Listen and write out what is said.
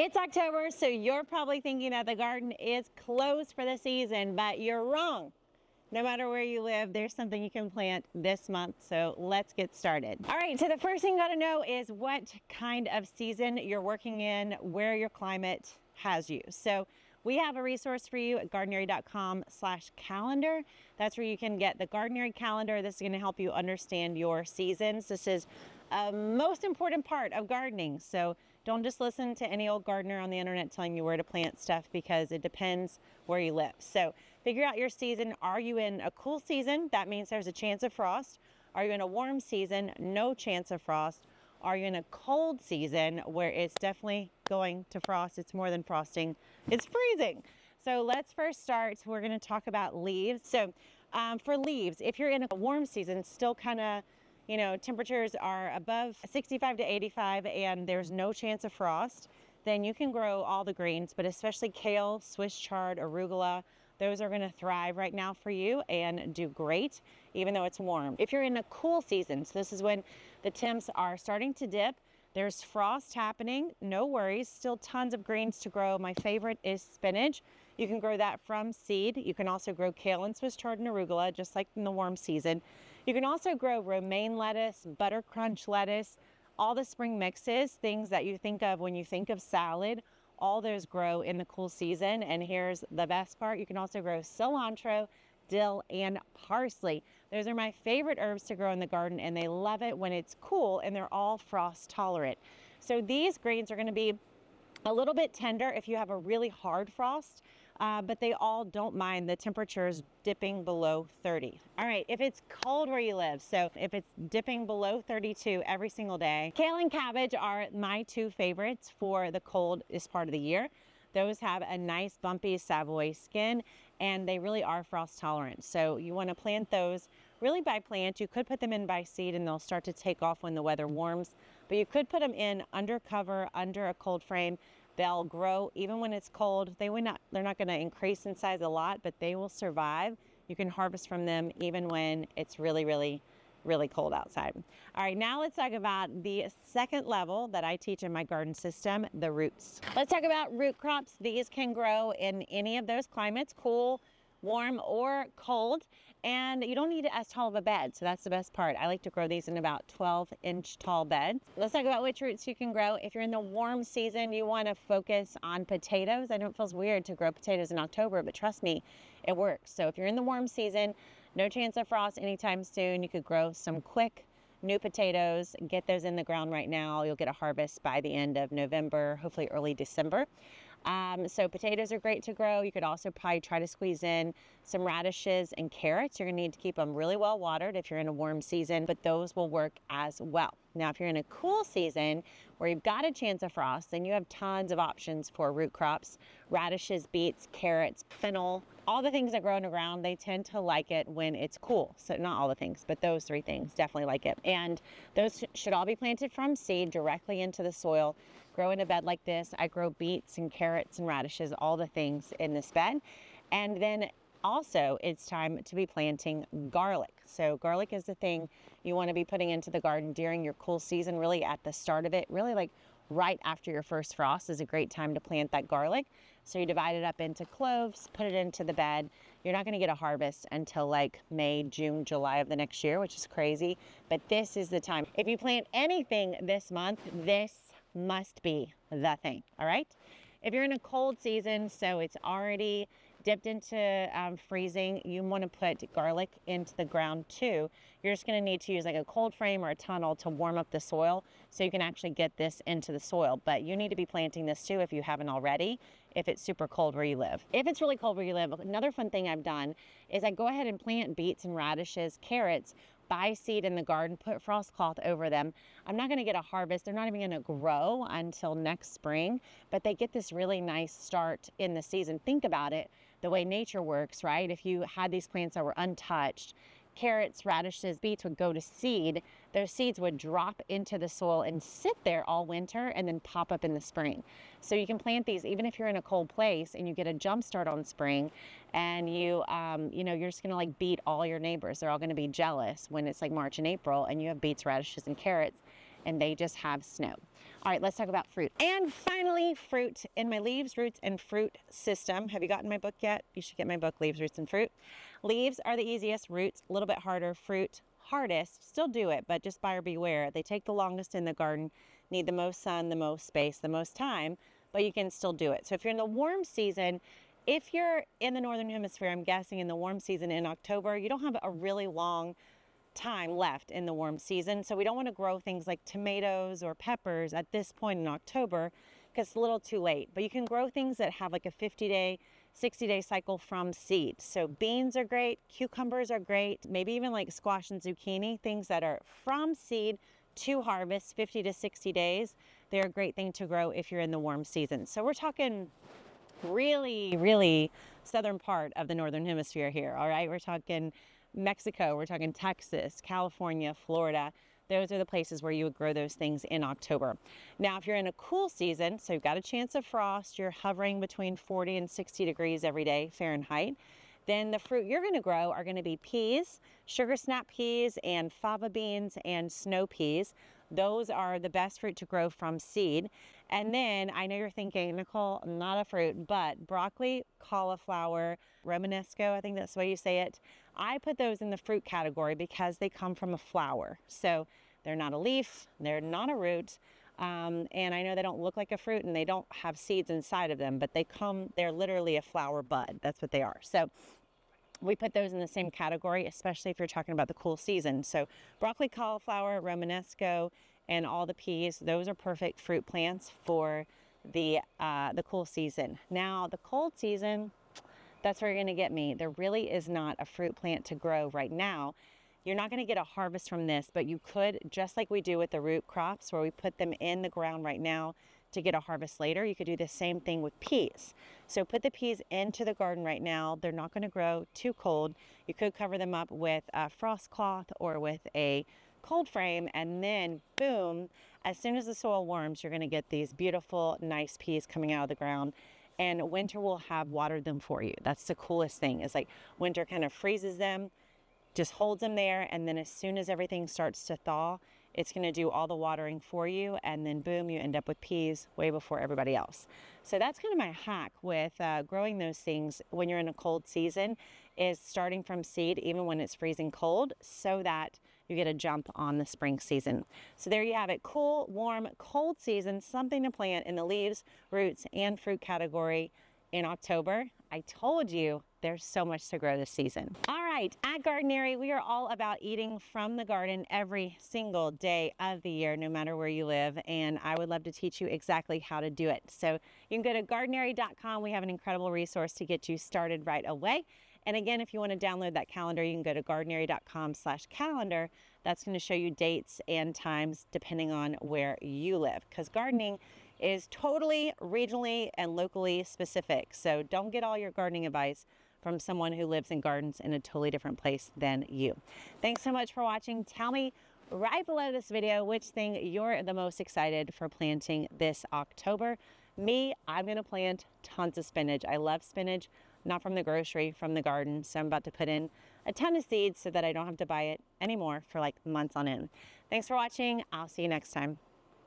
It's October, so you're probably thinking that the garden is closed for the season, but you're wrong. No matter where you live, there's something you can plant this month, so let's get started. All right, so the first thing you gotta know is what kind of season you're working in, where your climate has you. So we have a resource for you at gardenary.com/calendar. That's where you can get the Gardenary calendar. This is gonna help you understand your seasons. This is a most important part of gardening. So don't just listen to any old gardener on the internet telling you where to plant stuff, because it depends where you live. So figure out your season. Are you in a cool season? That means there's a chance of frost. Are you in a warm season? No chance of frost. Are you in a cold season where it's definitely going to frost? It's more than frosting, it's freezing. So let's first start. We're going to talk about leaves. So for leaves, if you're in a warm season, still kind of, temperatures are above 65 to 85 and there's no chance of frost, then you can grow all the greens, but especially kale, Swiss chard, arugula. Those are going to thrive right now for you and do great, even though it's warm. If you're in a cool season, so this is when the temps are starting to dip, there's frost happening, no worries, still tons of greens to grow. My favorite is spinach. You can grow that from seed. You can also grow kale and Swiss chard and arugula, just like in the warm season. You can also grow romaine lettuce, butter crunch lettuce, all the spring mixes, things that you think of when you think of salad. All those grow in the cool season. And here's the best part. You can also grow cilantro, dill, and parsley. Those are my favorite herbs to grow in the garden, and they love it when it's cool, and they're all frost tolerant. So these greens are going to be a little bit tender if you have a really hard frost, but they all don't mind the temperatures dipping below 30. All right, if it's cold where you live, so if it's dipping below 32 every single day, kale and cabbage are my two favorites for the coldest part of the year. Those have a nice bumpy Savoy skin, and they really are frost tolerant. So you want to plant those really by plant. You could put them in by seed and they'll start to take off when the weather warms, but you could put them in under cover, under a cold frame. They'll grow even when it's cold. They're not going to increase in size a lot, but they will survive. You can harvest from them even when it's really cold outside. All right, now let's talk about the second level that I teach in my garden system, the roots. Let's talk about root crops. These can grow in any of those climates, cool, warm, or cold, and you don't need as tall of a bed, so that's the best part. I like to grow these in about 12-inch tall beds. Let's talk about which roots you can grow. If you're in the warm season, you want to focus on potatoes. I know it feels weird to grow potatoes in October, but trust me, it works. So if you're in the warm season, no chance of frost anytime soon, you could grow some quick new potatoes, get those in the ground right now. You'll get a harvest by the end of November, hopefully early December. So potatoes are great to grow. You could also probably try to squeeze in some radishes and carrots. You're gonna need to keep them really well watered if you're in a warm season, but those will work as well. Now, if you're in a cool season where you've got a chance of frost, then you have tons of options for root crops: radishes, beets, carrots, fennel, all the things that grow in the ground. They tend to like it when it's cool. So not all the things, but those three things definitely like it. And those should all be planted from seed directly into the soil. Grow in a bed like this. I grow beets and carrots and radishes, all the things in this bed. And then also, it's time to be planting garlic. So garlic is the thing you want to be putting into the garden during your cool season, really at the start of it, really like right after your first frost is a great time to plant that garlic. So you divide it up into cloves, put it into the bed. You're not going to get a harvest until like May, June, July of the next year, which is crazy. But this is the time. If you plant anything this month, this must be the thing. All right. If you're in a cold season, so it's already dipped into freezing, you want to put garlic into the ground too. You're just going to need to use like a cold frame or a tunnel to warm up the soil so you can actually get this into the soil. But you need to be planting this too if you haven't already, if it's super cold where you live. If it's really cold where you live, another fun thing I've done is I go ahead and plant beets and radishes, carrots, buy seed in the garden, put frost cloth over them. I'm not going to get a harvest. They're not even going to grow until next spring, but they get this really nice start in the season. Think about it, the way nature works, right? If you had these plants that were untouched, carrots, radishes, beets would go to seed. Those seeds would drop into the soil and sit there all winter and then pop up in the spring. So you can plant these even if you're in a cold place and you get a jump start on spring, and you're just gonna like beat all your neighbors. They're all gonna be jealous when it's like March and April and you have beets, radishes, and carrots. and they just have snow. All right, let's talk about fruit. And finally, fruit. In my leaves, roots, and fruit system. Have you gotten my book yet? You should get my book, Leaves, Roots, and Fruit. Leaves are the easiest, roots a little bit harder, fruit hardest. Still do it, but just buyer beware. They take the longest in the garden, need the most sun, the most space, the most time, but you can still do it. So if you're in the warm season, if you're in the Northern Hemisphere, I'm guessing in the warm season in October, you don't have a really long time left in the warm season. So we don't want to grow things like tomatoes or peppers at this point in October because it's a little too late. But you can grow things that have like a 50-day, 60-day cycle from seed. So beans are great, cucumbers are great, maybe even like squash and zucchini, things that are from seed to harvest, 50 to 60 days. They're a great thing to grow if you're in the warm season. So we're talking really southern part of the Northern Hemisphere here, all right? We're talking Mexico, we're talking Texas, California, Florida. Those are the places where you would grow those things in October. Now, if you're in a cool season, so you've got a chance of frost, you're hovering between 40 and 60 degrees every day Fahrenheit, then the fruit you're gonna grow are gonna be peas, sugar snap peas, and fava beans, and snow peas. Those are the best fruit to grow from seed. And then I know you're thinking, Nicole, not a fruit, but broccoli, cauliflower, Romanesco, I think that's the way you say it. I put those in the fruit category because they come from a flower. So they're not a leaf, they're not a root. And I know they don't look like a fruit and they don't have seeds inside of them, but they're literally a flower bud. That's what they are. So we put those in the same category, especially if you're talking about the cool season. So broccoli, cauliflower, Romanesco, and all the peas, those are perfect fruit plants for the cool season. Now, the cold season, that's where you're gonna get me. There really is not a fruit plant to grow right now. You're not gonna get a harvest from this, but you could, just like we do with the root crops, where we put them in the ground right now to get a harvest later, you could do the same thing with peas. So put the peas into the garden right now. They're not gonna grow too cold. You could cover them up with a frost cloth or with a cold frame, and then boom, as soon as the soil warms, you're gonna get these beautiful, nice peas coming out of the ground, and winter will have watered them for you. That's the coolest thing, is like winter kind of freezes them, just holds them there, and then as soon as everything starts to thaw, it's gonna do all the watering for you, and then boom, you end up with peas way before everybody else. So that's kind of my hack with growing those things when you're in a cold season, is starting from seed even when it's freezing cold, so that you get a jump on the spring season. So there you have it, cool, warm, cold season, something to plant in the leaves, roots, and fruit category in October. I told you there's so much to grow this season. All right, at Gardenary, we are all about eating from the garden every single day of the year, no matter where you live, and I would love to teach you exactly how to do it. So you can go to gardenary.com. We have an incredible resource to get you started right away. And again, if you want to download that calendar, you can go to gardenary.com/calendar. That's going to show you dates and times depending on where you live, because gardening is totally regionally and locally specific. So don't get all your gardening advice from someone who lives in gardens in a totally different place than you. Thanks so much for watching. Tell me right below this video which thing you're the most excited for planting this October. Me, I'm going to plant tons of spinach. I love spinach. Not from the grocery, from the garden. So I'm about to put in a ton of seeds so that I don't have to buy it anymore for like months on end. Thanks for watching. I'll see you next time.